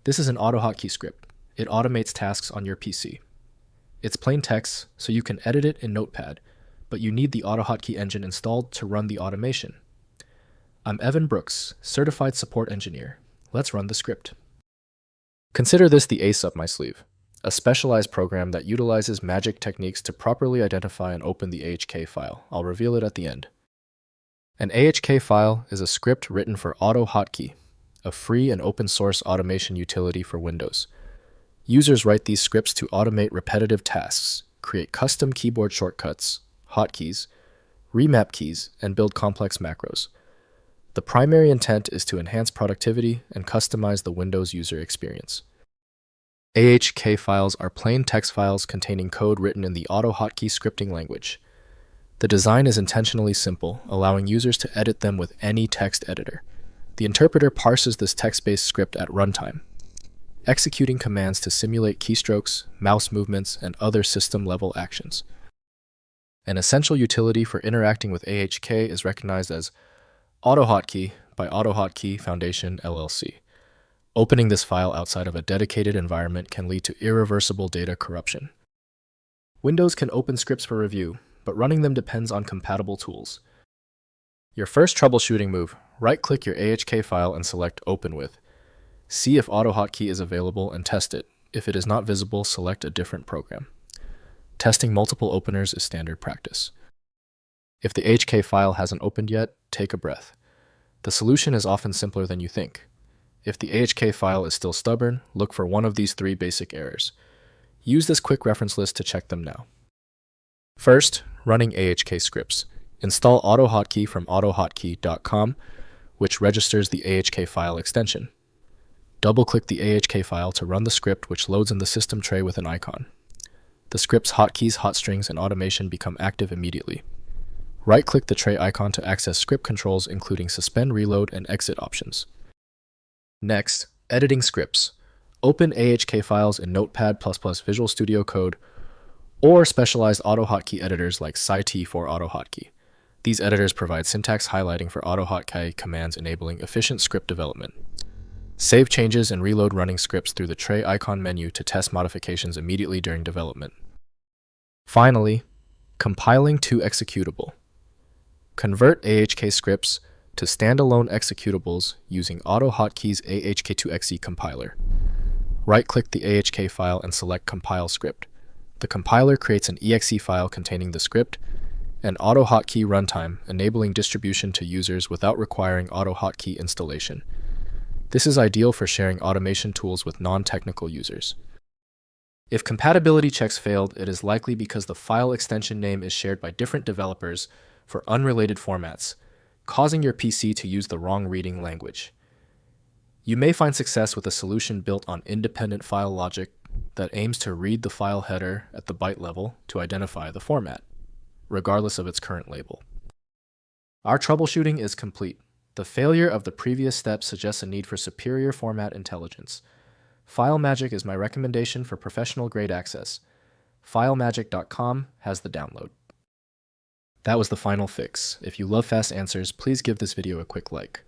This is an AutoHotkey script. It automates tasks on your PC. It's plain text, so you can edit it in Notepad, but you need the AutoHotkey engine installed to run the automation. I'm Evan Brooks, Certified Support Engineer. Let's run the script. Consider this the ace up my sleeve, a specialized program that utilizes magic techniques to properly identify and open the AHK file. I'll reveal it at the end. An AHK file is a script written for AutoHotkey, a free and open source automation utility for Windows. Users write these scripts to automate repetitive tasks, create custom keyboard shortcuts, hotkeys, remap keys, and build complex macros. The primary intent is to enhance productivity and customize the Windows user experience. AHK files are plain text files containing code written in the AutoHotkey scripting language. The design is intentionally simple, allowing users to edit them with any text editor. The interpreter parses this text-based script at runtime, executing commands to simulate keystrokes, mouse movements, and other system-level actions. An essential utility for interacting with AHK is recognized as AutoHotkey by AutoHotkey Foundation LLC. Opening this file outside of a dedicated environment can lead to irreversible data corruption. Windows can open scripts for review, but running them depends on compatible tools. Your first troubleshooting move, right-click your AHK file and select Open With. See if AutoHotkey is available and test it. If it is not visible, select a different program. Testing multiple openers is standard practice. If the AHK file hasn't opened yet, take a breath. The solution is often simpler than you think. If the AHK file is still stubborn, look for one of these three basic errors. Use this quick reference list to check them now. First, running AHK scripts. Install AutoHotkey from AutoHotkey.com, which registers the AHK file extension. Double-click the AHK file to run the script, which loads in the system tray with an icon. The script's hotkeys, hotstrings, and automation become active immediately. Right-click the tray icon to access script controls, including suspend, reload, and exit options. Next, editing scripts. Open AHK files in Notepad++ Visual Studio Code or specialized AutoHotkey editors like Sci for AutoHotkey. These editors provide syntax highlighting for AutoHotkey commands, enabling efficient script development. Save changes and reload running scripts through the tray icon menu to test modifications immediately during development. Finally, compiling to executable. Convert AHK scripts to standalone executables using AutoHotkey's AHK2XE compiler. Right-click the AHK file and select Compile Script. The compiler creates an exe file containing the script and AutoHotkey runtime, enabling distribution to users without requiring AutoHotkey installation. This is ideal for sharing automation tools with non-technical users. If compatibility checks failed, it is likely because the file extension name is shared by different developers for unrelated formats, causing your PC to use the wrong reading language. You may find success with a solution built on independent file logic that aims to read the file header at the byte level to identify the format, regardless of its current label. Our troubleshooting is complete. The failure of the previous steps suggests a need for superior format intelligence. FileMagick is my recommendation for professional-grade access. FileMagick.com has the download. That was the final fix. If you love fast answers, please give this video a quick like.